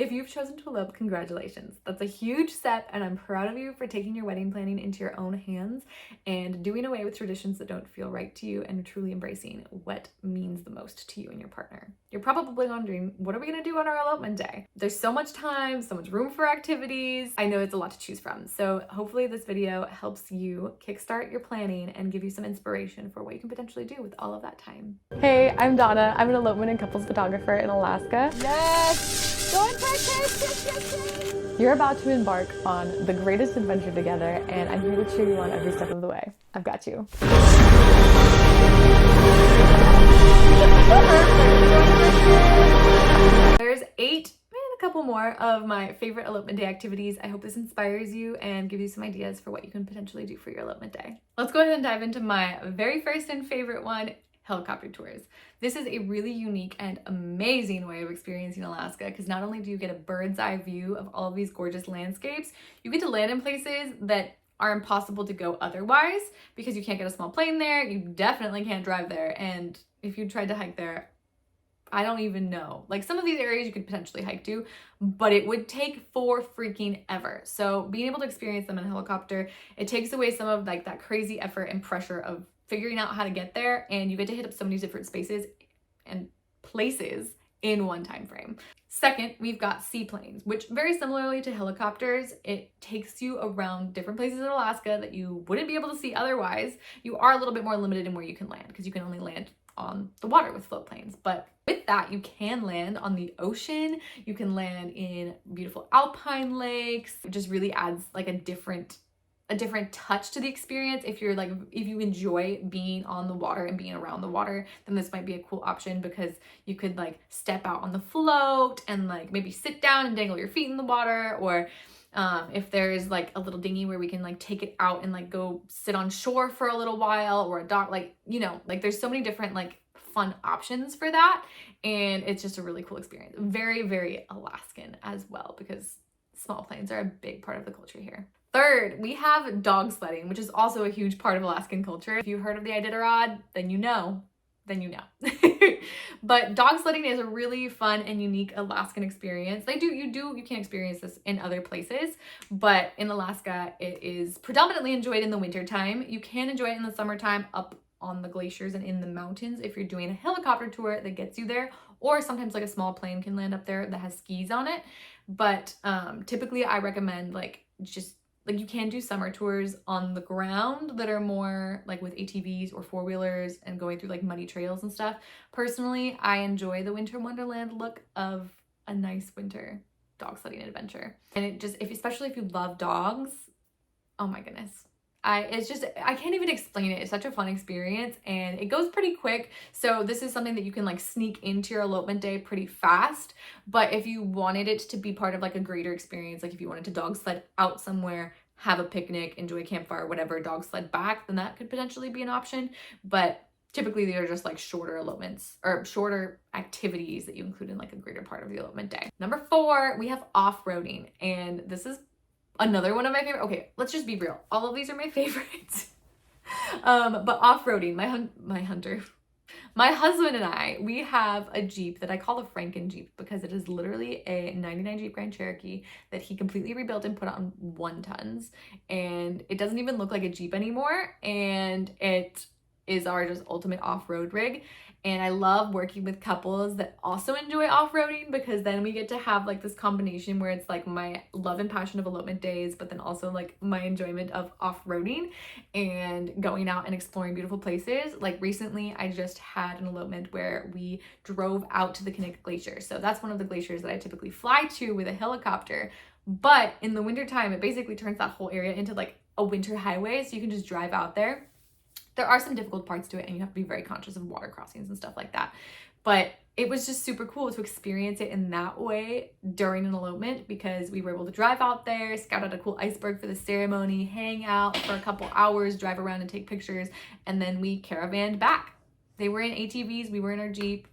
If you've chosen to elope, congratulations. That's a huge step, and I'm proud of you for taking your wedding planning into your own hands and doing away with traditions that don't feel right to you and truly embracing what means the most to you and your partner. You're probably wondering, what are we gonna do on our elopement day? There's so much time, so much room for activities. I know it's a lot to choose from. So hopefully this video helps you kickstart your planning and give you some inspiration for what you can potentially do with all of that time. Hey, I'm Donna. I'm an elopement and couples photographer in Alaska. Yes! Don't touch it! You're about to embark on the greatest adventure together, and I'm here to cheer you on every step of the way. I've got you. There's 8 and a couple more of my favorite elopement day activities. I hope this inspires you and gives you some ideas for what you can potentially do for your elopement day. Let's go ahead and dive into my very first and favorite one, helicopter tours. This is a really unique and amazing way of experiencing Alaska because not only do you get a bird's eye view of all of these gorgeous landscapes, you get to land in places that are impossible to go otherwise because you can't get a small plane there, you definitely can't drive there, and if you tried to hike there, I don't even know. Like some of these areas you could potentially hike to, but it would take for freaking ever. So being able to experience them in a helicopter, it takes away some of like that crazy effort and pressure of figuring out how to get there, and you get to hit up so many different spaces and places in one time frame. Second, we've got seaplanes, which very similarly to helicopters, it takes you around different places in Alaska that you wouldn't be able to see otherwise. You are a little bit more limited in where you can land because you can only land on the water with float planes. But with that, you can land on the ocean, you can land in beautiful alpine lakes. It just really adds like a different touch to the experience. If you enjoy being on the water and being around the water, then this might be a cool option because you could like step out on the float and like maybe sit down and dangle your feet in the water, or if there's like a little dinghy where we can like take it out and like go sit on shore for a little while, or a dock, like, you know, like there's so many different like fun options for that, and it's just a really cool experience. Very, very Alaskan as well because small planes are a big part of the culture here. Third, we have dog sledding, which is also a huge part of Alaskan culture. If you've heard of the Iditarod, then you know. But dog sledding is a really fun and unique Alaskan experience. You can experience this in other places, but in Alaska, it is predominantly enjoyed in the wintertime. You can enjoy it in the summertime up on the glaciers and in the mountains if you're doing a helicopter tour that gets you there, or sometimes like a small plane can land up there that has skis on it. But typically I recommend you can do summer tours on the ground that are more like with ATVs or four-wheelers and going through like muddy trails and stuff. Personally, I enjoy the winter wonderland look of a nice winter dog sledding adventure. And it just, especially if you love dogs, oh my goodness. I can't even explain it. It's such a fun experience and it goes pretty quick. So this is something that you can like sneak into your elopement day pretty fast. But if you wanted it to be part of like a greater experience, like if you wanted to dog sled out somewhere, have a picnic, enjoy a campfire, whatever, dog sled back, then that could potentially be an option. But typically they are just like shorter elopements or shorter activities that you include in like a greater part of the elopement day. Number 4, we have off-roading, and this is another one of my favorite. Okay, let's just be real. All of these are my favorites. But off-roading, my husband and I, we have a Jeep that I call the Franken Jeep because it is literally a 99 Jeep Grand Cherokee that he completely rebuilt and put on 1 tons. And it doesn't even look like a Jeep anymore. And it is our just ultimate off-road rig. And I love working with couples that also enjoy off-roading because then we get to have like this combination where it's like my love and passion of elopement days, but then also like my enjoyment of off-roading and going out and exploring beautiful places. Like recently, I just had an elopement where we drove out to the Kinnick Glacier. So that's one of the glaciers that I typically fly to with a helicopter. But in the wintertime, it basically turns that whole area into like a winter highway. So you can just drive out there. There are some difficult parts to it and you have to be very conscious of water crossings and stuff like that. But it was just super cool to experience it in that way during an elopement because we were able to drive out there, scout out a cool iceberg for the ceremony, hang out for a couple hours, drive around and take pictures, and then we caravanned back. They were in ATVs, we were in our Jeep.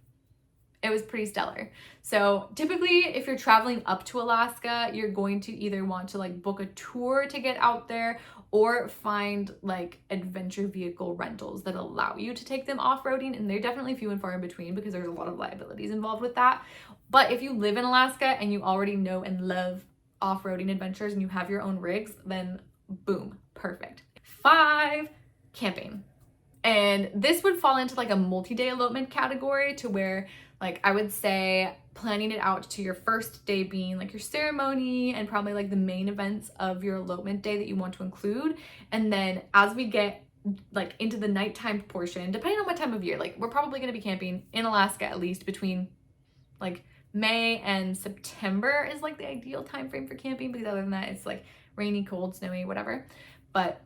It was pretty stellar. So typically if you're traveling up to Alaska, you're going to either want to like book a tour to get out there or find like adventure vehicle rentals that allow you to take them off-roading, and they're definitely few and far in between because there's a lot of liabilities involved with that. But if you live in Alaska and you already know and love off-roading adventures and you have your own rigs, then boom, perfect. 5, camping. And this would fall into like a multi-day elopement category, to where like I would say planning it out to your first day being like your ceremony and probably like the main events of your elopement day that you want to include. And then as we get like into the nighttime portion, depending on what time of year, like we're probably going to be camping in Alaska at least between like May and September is like the ideal time frame for camping, because other than that it's like rainy, cold, snowy, whatever. But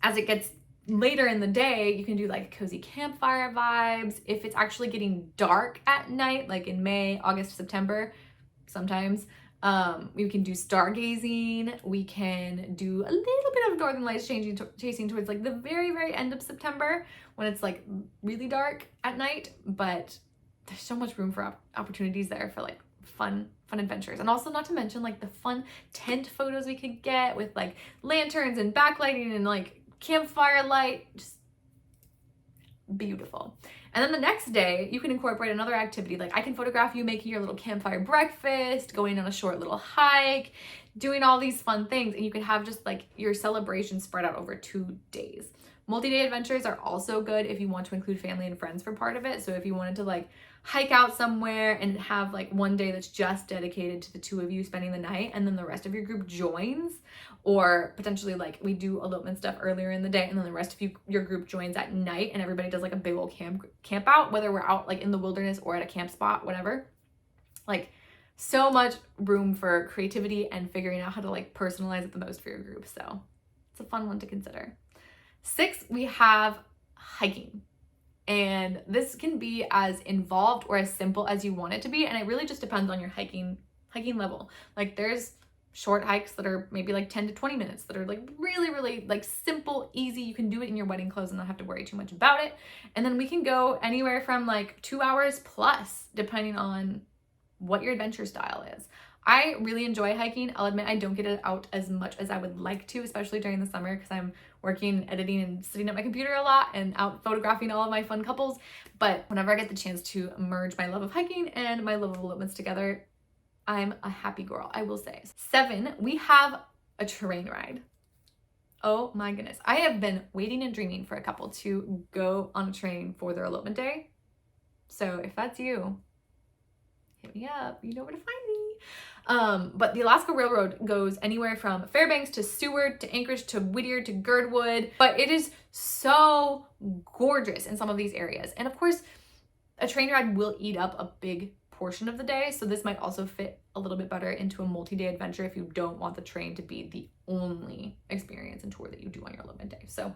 as it gets later in the day, you can do like cozy campfire vibes. If it's actually getting dark at night, like in May, August, September, sometimes we can do stargazing. We can do a little bit of northern lights chasing towards like the very, very end of September when it's like really dark at night. But there's so much room for opportunities there for like fun adventures. And also, not to mention like the fun tent photos we could get with like lanterns and backlighting and like campfire light, just beautiful. And then the next day you can incorporate another activity. Like I can photograph you making your little campfire breakfast, going on a short little hike, doing all these fun things, and you can have just like your celebration spread out over 2 days. Multi-day adventures are also good if you want to include family and friends for part of it. So if you wanted to like hike out somewhere and have like one day that's just dedicated to the 2 of you spending the night, and then the rest of your group joins, or potentially like we do elopement stuff earlier in the day and then the rest of your group joins at night and everybody does like a big old camp out, whether we're out like in the wilderness or at a camp spot, whatever. Like so much room for creativity and figuring out how to like personalize it the most for your group. So it's a fun one to consider. 6, we have hiking. And this can be as involved or as simple as you want it to be. And it really just depends on your hiking level. Like there's short hikes that are maybe like 10 to 20 minutes that are like really like simple, easy. You can do it in your wedding clothes and not have to worry too much about it. And then we can go anywhere from like 2 hours plus, depending on what your adventure style is. I really enjoy hiking. I'll admit I don't get it out as much as I would like to, especially during the summer, because I'm working, editing, and sitting at my computer a lot and out photographing all of my fun couples. But whenever I get the chance to merge my love of hiking and my love of elopements together, I'm a happy girl, I will say. 7, we have a train ride. Oh my goodness. I have been waiting and dreaming for a couple to go on a train for their elopement day. So if that's you, hit me up. You know where to find me. But the Alaska Railroad goes anywhere from Fairbanks to Seward to Anchorage to Whittier to Girdwood. But it is so gorgeous in some of these areas. And of course, a train ride will eat up a big portion of the day. So this might also fit a little bit better into a multi-day adventure if you don't want the train to be the only experience and tour that you do on your elopement day. So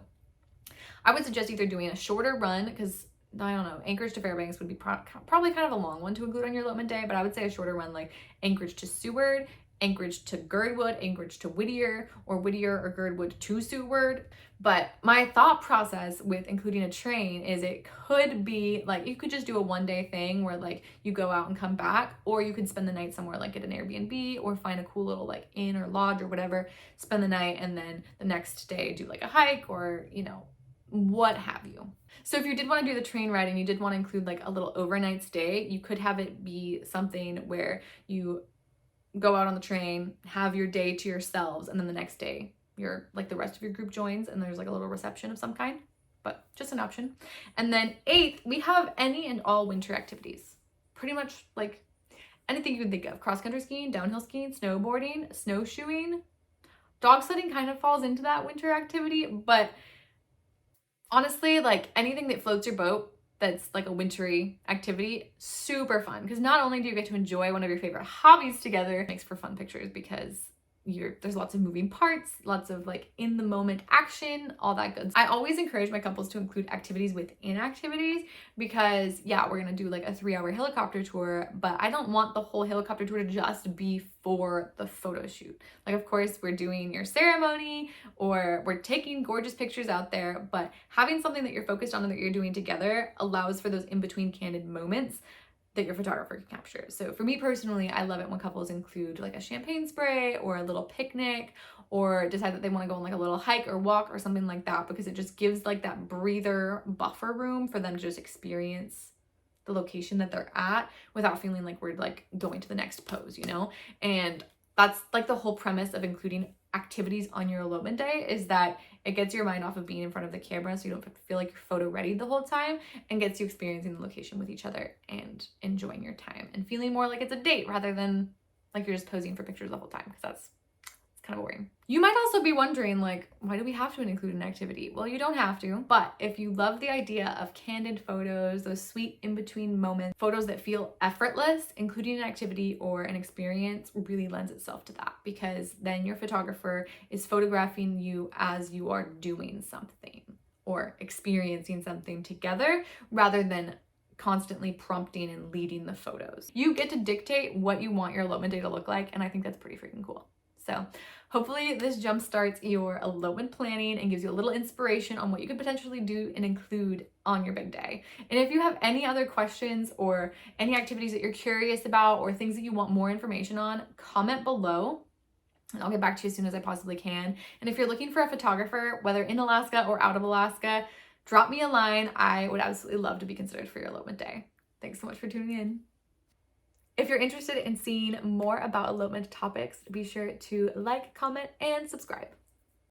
I would suggest either doing a shorter run, because I don't know, Anchorage to Fairbanks would be probably kind of a long one to include on your elopement day, but I would say a shorter one like Anchorage to Seward, Anchorage to Girdwood, Anchorage to Whittier, or Whittier or Girdwood to Seward. But my thought process with including a train is it could be like, you could just do a 1-day thing where like you go out and come back, or you could spend the night somewhere like at an Airbnb or find a cool little like inn or lodge or whatever, spend the night, and then the next day do like a hike or, you know, what have you. So if you did want to do the train ride and you did want to include like a little overnight stay, you could have it be something where you go out on the train, have your day to yourselves, and then the next day you're like the rest of your group joins and there's like a little reception of some kind, but just an option. And then 8th, we have any and all winter activities. Pretty much like anything you can think of. Cross-country skiing, downhill skiing, snowboarding, snowshoeing. Dog sledding kind of falls into that winter activity, but honestly, like anything that floats your boat that's like a wintry activity, super fun, because not only do you get to enjoy one of your favorite hobbies together, it makes for fun pictures because there's lots of moving parts, lots of like in the moment action, all that good. I always encourage my couples to include activities within activities, because yeah, we're gonna do like a 3-hour helicopter tour, but I don't want the whole helicopter tour to just be for the photo shoot. Like, of course, we're doing your ceremony or we're taking gorgeous pictures out there, but having something that you're focused on and that you're doing together allows for those in-between candid moments that your photographer can capture. So for me personally, I love it when couples include like a champagne spray or a little picnic, or decide that they want to go on like a little hike or walk or something like that, because it just gives like that breather buffer room for them to just experience the location that they're at without feeling like we're like going to the next pose, you know? And that's like the whole premise of including activities on your elopement day, is that it gets your mind off of being in front of the camera so you don't feel like you're photo ready the whole time, and gets you experiencing the location with each other and enjoying your time and feeling more like it's a date rather than like you're just posing for pictures the whole time, because that's kind of boring. You might also be wondering, like, why do we have to include an activity? Well, you don't have to, but if you love the idea of candid photos, those sweet in-between moments, photos that feel effortless, including an activity or an experience really lends itself to that, because then your photographer is photographing you as you are doing something or experiencing something together, rather than constantly prompting and leading the photos. You get to dictate what you want your elopement day to look like, and I think that's pretty freaking cool. So hopefully this jumpstarts your elopement planning and gives you a little inspiration on what you could potentially do and include on your big day. And if you have any other questions or any activities that you're curious about or things that you want more information on, comment below and I'll get back to you as soon as I possibly can. And if you're looking for a photographer, whether in Alaska or out of Alaska, drop me a line. I would absolutely love to be considered for your elopement day. Thanks so much for tuning in. If you're interested in seeing more about elopement topics, be sure to like, comment, and subscribe.